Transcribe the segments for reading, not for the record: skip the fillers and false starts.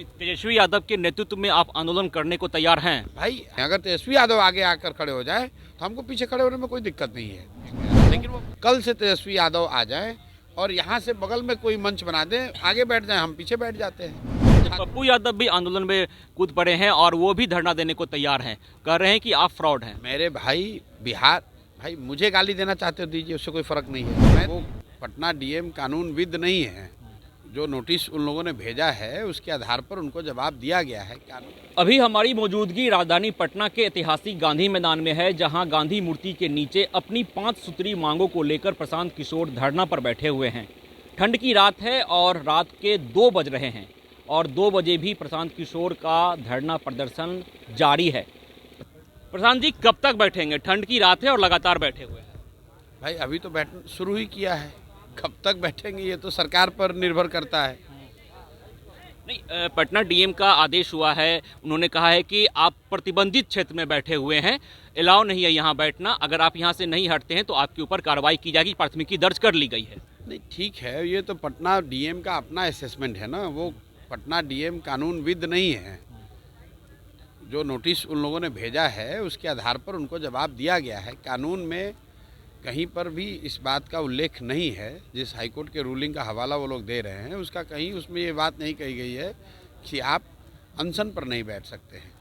तेजस्वी यादव के नेतृत्व में आप आंदोलन करने को तैयार हैं? भाई अगर तेजस्वी यादव आगे आकर खड़े हो जाए तो हमको पीछे खड़े होने में कोई दिक्कत नहीं है, लेकिन वो कल से तेजस्वी यादव आ जाए और यहाँ से बगल में कोई मंच बना दे, आगे बैठ जाए, हम पीछे बैठ जाते हैं। पप्पू यादव भी आंदोलन में कूद पड़े हैं और वो भी धरना देने को तैयार हैं, कह रहे हैं कि आप फ्रॉड हैं। मेरे भाई बिहार, भाई मुझे गाली देना चाहते हो दीजिए, उससे कोई फर्क नहीं है। मैं वो पटना डीएम कानूनविद नहीं है, जो नोटिस उन लोगों ने भेजा है उसके आधार पर उनको जवाब दिया गया है। अभी हमारी मौजूदगी राजधानी पटना के ऐतिहासिक गांधी मैदान में है, जहां गांधी मूर्ति के नीचे अपनी 5 सूत्री मांगों को लेकर प्रशांत किशोर धरना पर बैठे हुए हैं। ठंड की रात है और रात के 2 बज रहे हैं और 2 बजे भी प्रशांत किशोर का धरना प्रदर्शन जारी है। प्रशांत जी, कब तक बैठेंगे? ठंड की रात है और लगातार बैठे हुए हैं। भाई अभी तो बैठना शुरू ही किया है, कब तक बैठेंगे ये तो सरकार पर निर्भर करता है। नहीं, पटना डीएम का आदेश हुआ है, उन्होंने कहा है कि आप प्रतिबंधित क्षेत्र में बैठे हुए हैं, अलाउ नहीं है यहाँ बैठना, अगर आप यहाँ से नहीं हटते हैं तो आपके ऊपर कार्रवाई की जाएगी, प्राथमिकी दर्ज कर ली गई है। नहीं ठीक है, ये तो पटना डीएम का अपना असेसमेंट है ना, वो पटना डीएम कानूनविद नहीं है। जो नोटिस उन लोगों ने भेजा है उसके आधार पर उनको जवाब दिया गया है। कानून में कहीं पर भी इस बात का उल्लेख नहीं है, जिस हाईकोर्ट के रूलिंग का हवाला वो लोग दे रहे हैं उसका कहीं उसमें ये बात नहीं कही गई है कि आप अनशन पर नहीं बैठ सकते हैं।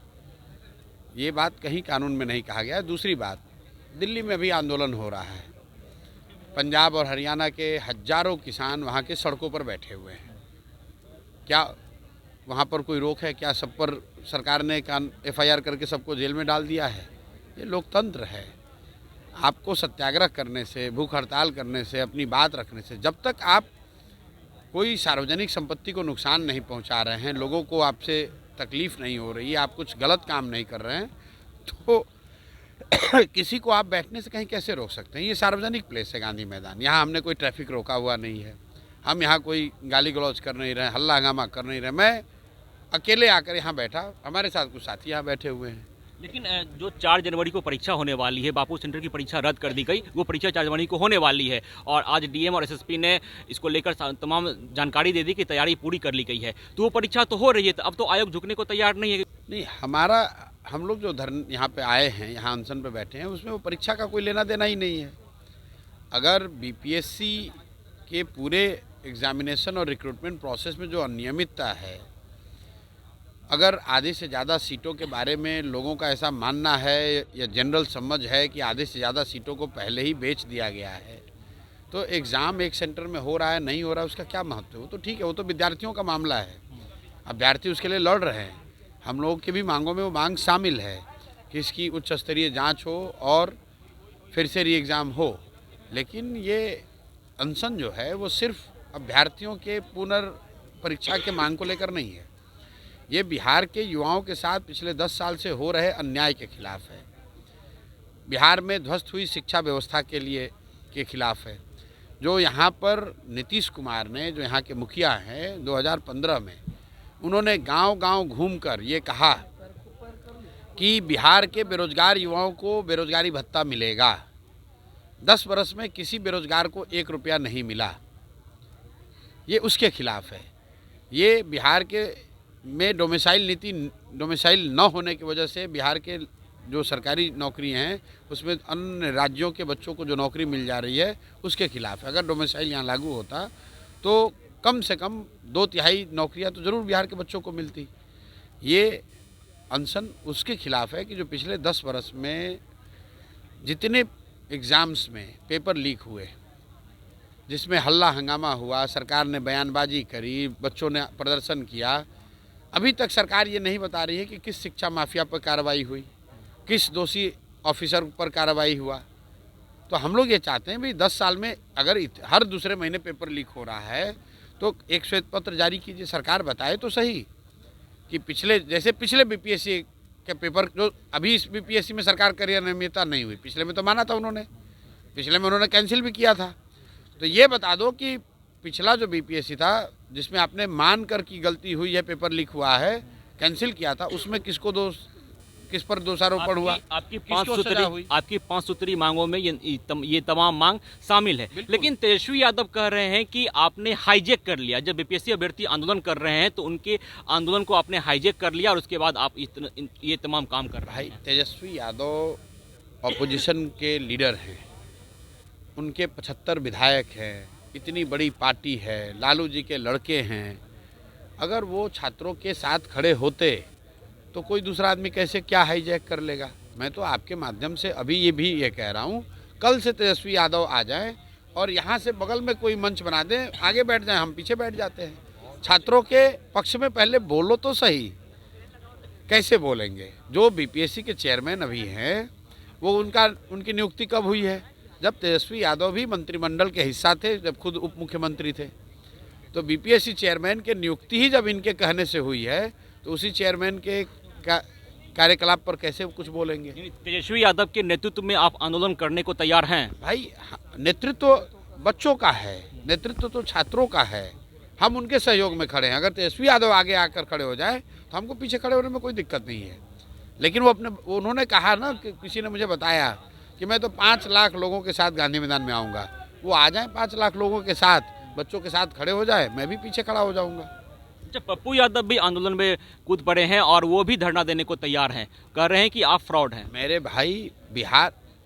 ये बात कहीं कानून में नहीं कहा गया है। दूसरी बात, दिल्ली में भी आंदोलन हो रहा है, पंजाब और हरियाणा के हजारों किसान वहाँ के सड़कों पर बैठे हुए हैं। क्या वहाँ पर कोई रोक है? क्या सब पर सरकार ने FIR करके सबको जेल में डाल दिया है? ये लोकतंत्र है। आपको सत्याग्रह करने से, भूख हड़ताल करने से, अपनी बात रखने से, जब तक आप कोई सार्वजनिक संपत्ति को नुकसान नहीं पहुंचा रहे हैं, लोगों को आपसे तकलीफ नहीं हो रही है, आप कुछ गलत काम नहीं कर रहे हैं, तो किसी को आप बैठने से कहीं कैसे रोक सकते हैं? ये सार्वजनिक प्लेस है गांधी मैदान, यहाँ हमने कोई ट्रैफिक रोका हुआ नहीं है, हम यहाँ कोई गाली गलौज कर नहीं रहे, हल्ला हंगामा कर नहीं रहे। मैं अकेले आकर यहाँ बैठा, हमारे साथ कुछ साथी यहाँ बैठे हुए हैं। लेकिन जो 4 जनवरी को परीक्षा होने वाली है, बापू सेंटर की परीक्षा रद्द कर दी गई, वो परीक्षा 4 जनवरी को होने वाली है और आज डीएम और एसएसपी ने इसको लेकर तमाम जानकारी दे दी कि तैयारी पूरी कर ली गई है, तो वो परीक्षा तो हो रही है, तो अब तो आयोग झुकने को तैयार नहीं है। नहीं, हम लोग जो यहाँ पे आए हैं, यहाँ अनशन पे बैठे हैं, उसमें वो परीक्षा का कोई लेना देना ही नहीं है। अगर BPSC के पूरे एग्जामिनेशन और रिक्रूटमेंट प्रोसेस में जो अनियमितता है, अगर आधे से ज़्यादा सीटों के बारे में लोगों का ऐसा मानना है या जनरल समझ है कि आधे से ज़्यादा सीटों को पहले ही बेच दिया गया है, तो एग्ज़ाम एक सेंटर में हो रहा है नहीं हो रहा है उसका क्या महत्व है? वो तो ठीक है, वो तो विद्यार्थियों का मामला है, अभ्यर्थी उसके लिए लड़ रहे हैं। हम लोगों की भी मांगों में वो मांग शामिल है कि इसकी उच्च स्तरीय जाँच हो और फिर से री एग्ज़ाम हो, लेकिन ये अनशन जो है वो सिर्फ अभ्यर्थियों के पुनर्परीक्षा के मांग को लेकर नहीं है, ये बिहार के युवाओं के साथ पिछले 10 साल से हो रहे अन्याय के खिलाफ है, बिहार में ध्वस्त हुई शिक्षा व्यवस्था के खिलाफ है। जो यहाँ पर नीतीश कुमार ने, जो यहाँ के मुखिया हैं, 2015 में उन्होंने गांव-गांव घूमकर ये कहा कि बिहार के बेरोजगार युवाओं को बेरोजगारी भत्ता मिलेगा। 10 बरस में किसी बेरोजगार को 1 रुपया नहीं मिला, ये उसके खिलाफ है। ये बिहार के में डोमिसाइल न होने की वजह से बिहार के जो सरकारी नौकरी हैं उसमें अन्य राज्यों के बच्चों को जो नौकरी मिल जा रही है उसके खिलाफ है। अगर डोमिसाइल यहाँ लागू होता तो कम से कम 2/3 नौकरियाँ तो ज़रूर बिहार के बच्चों को मिलती। ये अनशन उसके खिलाफ है कि जो पिछले 10 बरस में जितने एग्ज़ाम्स में पेपर लीक हुए, जिसमें हल्ला हंगामा हुआ, सरकार ने बयानबाजी करी, बच्चों ने प्रदर्शन किया, अभी तक सरकार ये नहीं बता रही है कि किस शिक्षा माफिया पर कार्रवाई हुई, किस दोषी ऑफिसर पर कार्रवाई हुआ। तो हम लोग ये चाहते हैं भाई 10 साल में अगर हर दूसरे महीने पेपर लीक हो रहा है तो एक श्वेत पत्र जारी कीजिए, सरकार बताए तो सही कि पिछले BPSC के पेपर, जो अभी इस BPSC में सरकार करी अनियमितता नहीं हुई, पिछले में तो माना था उन्होंने, पिछले में उन्होंने कैंसिल भी किया था। तो ये बता दो कि पिछला जो BPSC था जिसमें आपने मान कर की गलती हुई है, पेपर लीक हुआ है, कैंसिल किया था, उसमें किसको दोष किस पर दोषारोपण हुआ, आपकी किसको सजा हुई? आपकी 5 सूत्री मांगों में ये तमाम मांग शामिल है। बिल्कुल। लेकिन तेजस्वी यादव कह रहे हैं कि आपने हाईजैक कर लिया। जब बीपीएससी अभ्यर्थी आंदोलन कर रहे हैं तो उनके आंदोलन को आपने हाईजैक कर लिया और उसके बाद आप ये तमाम काम कर रहे भाई हैं। तेजस्वी यादव ऑपोजिशन के लीडर हैं, उनके 75 विधायक हैं, इतनी बड़ी पार्टी है, लालू जी के लड़के हैं। अगर वो छात्रों के साथ खड़े होते तो कोई दूसरा आदमी कैसे क्या हाईजैक कर लेगा। मैं तो आपके माध्यम से अभी ये कह रहा हूँ, कल से तेजस्वी यादव आ जाएं और यहाँ से बगल में कोई मंच बना दें, आगे बैठ जाएं, हम पीछे बैठ जाते हैं। छात्रों के पक्ष में पहले बोलो तो सही। कैसे बोलेंगे? जो बीपीएससी के चेयरमैन अभी हैं वो उनकी नियुक्ति कब हुई है? जब तेजस्वी यादव भी मंत्रिमंडल के हिस्सा थे, जब खुद उप मुख्यमंत्री थे। तो बीपीएससी चेयरमैन की नियुक्ति ही जब इनके कहने से हुई है तो उसी चेयरमैन के कार्यकलाप पर कैसे कुछ बोलेंगे? तेजस्वी यादव के नेतृत्व में आप आंदोलन करने को तैयार हैं? भाई नेतृत्व बच्चों का है, नेतृत्व तो छात्रों का है। हम उनके सहयोग में खड़े हैं। अगर तेजस्वी यादव आगे आकर खड़े हो जाए तो हमको पीछे खड़े होने में कोई दिक्कत नहीं है। लेकिन उन्होंने कहा ना कि किसी ने मुझे बताया कि मैं तो 5 लाख लोगों के साथ गांधी मैदान में आऊँगा। वो आ जाएं 5 लाख लोगों के साथ, बच्चों के साथ खड़े हो जाए, मैं भी पीछे खड़ा हो जाऊँगा। जब पप्पू यादव भी आंदोलन में कूद पड़े हैं और वो भी धरना देने को तैयार हैं, कह रहे हैं कि आप फ्रॉड हैं। मेरे भाई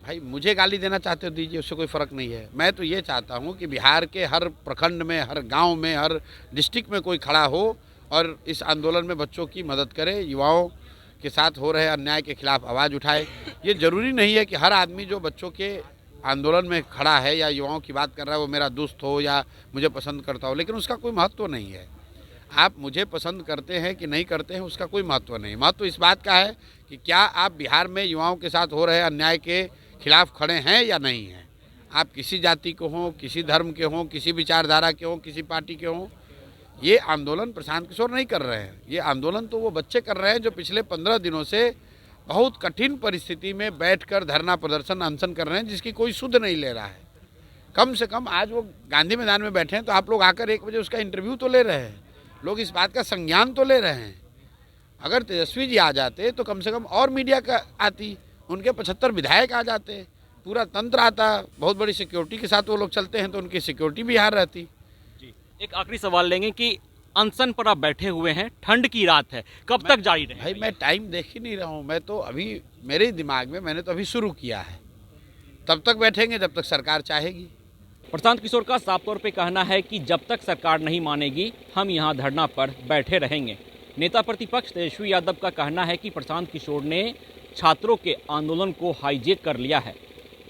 भाई मुझे गाली देना चाहते हो दीजिए, उससे कोई फ़र्क नहीं है। मैं तो ये चाहता हूँ कि बिहार के हर प्रखंड में, हर गांव में, हर डिस्ट्रिक्ट में कोई खड़ा हो और इस आंदोलन में बच्चों की मदद करे, युवाओं के साथ हो रहे अन्याय के खिलाफ आवाज़ उठाए। ये ज़रूरी नहीं है कि हर आदमी जो बच्चों के आंदोलन में खड़ा है या युवाओं की बात कर रहा है वो मेरा दोस्त हो या मुझे पसंद करता हो, लेकिन उसका कोई महत्व नहीं है। आप मुझे पसंद करते हैं कि नहीं करते हैं उसका कोई महत्व नहीं। महत्व इस बात का है कि क्या आप बिहार में युवाओं के साथ हो रहे अन्याय के खिलाफ खड़े हैं या नहीं हैं। आप किसी जाति को हों, किसी धर्म के हों, किसी विचारधारा के हों, किसी पार्टी के हों, ये आंदोलन प्रशांत किशोर नहीं कर रहे हैं। ये आंदोलन तो वो बच्चे कर रहे हैं जो पिछले 15 दिनों से बहुत कठिन परिस्थिति में बैठकर धरना प्रदर्शन अनशन कर रहे हैं, जिसकी कोई सुध नहीं ले रहा है। कम से कम आज वो गांधी मैदान में बैठे हैं तो आप लोग आकर 1 बजे उसका इंटरव्यू तो ले रहे हैं, लोग इस बात का संज्ञान तो ले रहे हैं। अगर तेजस्वी जी आ जाते तो कम से कम और मीडिया का आती, उनके 75 विधायक आ जाते, पूरा तंत्र आता, बहुत बड़ी सिक्योरिटी के साथ वो लोग चलते हैं तो उनकी सिक्योरिटी भी हार रहती। जी, एक आखिरी सवाल लेंगे कि अनशन पर आप बैठे हुए हैं, ठंड की रात है, कब तक जारी रहे? भाई मैं टाइम देख ही नहीं रहा हूँ। मैं तो अभी मेरे दिमाग में, मैंने तो अभी शुरू किया है। तब तक बैठेंगे जब तक सरकार चाहेगी। प्रशांत किशोर का साफ तौर पे कहना है कि जब तक सरकार नहीं मानेगी हम यहाँ धरना पर बैठे रहेंगे। नेता प्रतिपक्ष तेजस्वी यादव का कहना है कि प्रशांत किशोर ने छात्रों के आंदोलन को हाईजैक कर लिया है।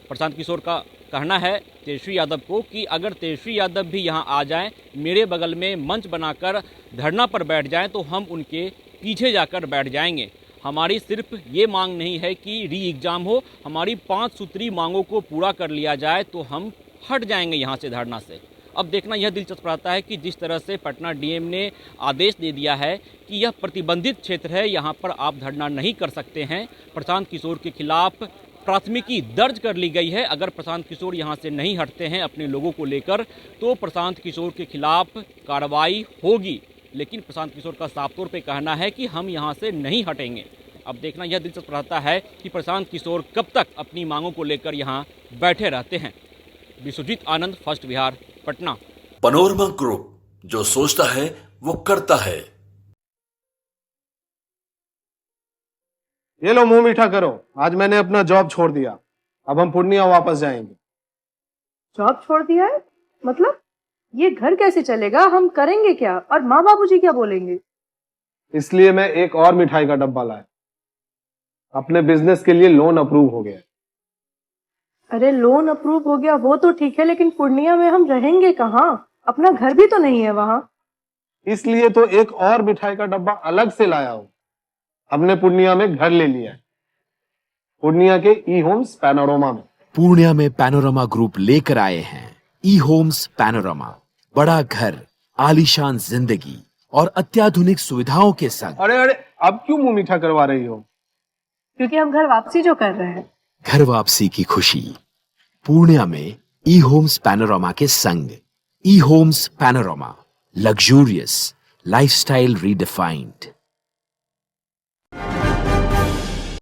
प्रशांत किशोर का कहना है तेजस्वी यादव को कि अगर तेजस्वी यादव भी यहाँ आ जाएं, मेरे बगल में मंच बनाकर धरना पर बैठ जाएं तो हम उनके पीछे जाकर बैठ जाएंगे। हमारी सिर्फ ये मांग नहीं है कि री एग्ज़ाम हो, हमारी 5 सूत्री मांगों को पूरा कर लिया जाए तो हम हट जाएंगे यहाँ से धरना से। अब देखना यह दिलचस्प रहता है कि जिस तरह से पटना डीएम ने आदेश दे दिया है कि यह प्रतिबंधित क्षेत्र है, यहाँ पर आप धरना नहीं कर सकते हैं। प्रशांत किशोर के खिलाफ प्राथमिकी दर्ज कर ली गई है। अगर प्रशांत किशोर यहाँ से नहीं हटते हैं अपने लोगों को लेकर तो प्रशांत किशोर के खिलाफ कार्रवाई होगी। लेकिन प्रशांत किशोर का साफ तौर पे कहना है कि हम यहाँ से नहीं हटेंगे। अब देखना यह दिलचस्प रहता है कि प्रशांत किशोर कब तक अपनी मांगों को लेकर यहाँ बैठे रहते हैं। Vishwajeet Anand, first Bihar, Patna. Panorama group, जो सोचता है वो करता है। ये लो मुंह मीठा करो, आज मैंने अपना जॉब छोड़ दिया, अब हम पूर्णिया वापस जाएंगे। जॉब छोड़ दिया है? मतलब ये घर कैसे चलेगा? हम करेंगे क्या? और माँ बाबूजी क्या बोलेंगे? इसलिए मैं एक और मिठाई का डब्बा लाया। अपने बिजनेस के लिए लोन अप्रूव हो गया। अरे लोन अप्रूव हो गया वो तो ठीक है, लेकिन पूर्णिया में हम रहेंगे कहाँ? अपना घर भी तो नहीं है वहाँ। इसलिए तो एक और मिठाई का डब्बा अलग से लाया हूँ। हमने पूर्णिया में घर ले लिया है, पूर्णिया के ई होम्स पैनोरमा में। पूर्णिया में पैनोरमा ग्रुप लेकर आए हैं ई होम्स पैनोरमा। बड़ा घर, आलीशान जिंदगी और अत्याधुनिक सुविधाओं के संग। अरे अब क्यों मुंह मीठा करवा रही हो? क्योंकि हम घर वापसी जो कर रहे हैं। घर वापसी की खुशी पूर्णिया में ई होम्स पैनोरमा के संग। E homes Panorama, luxurious lifestyle redefined.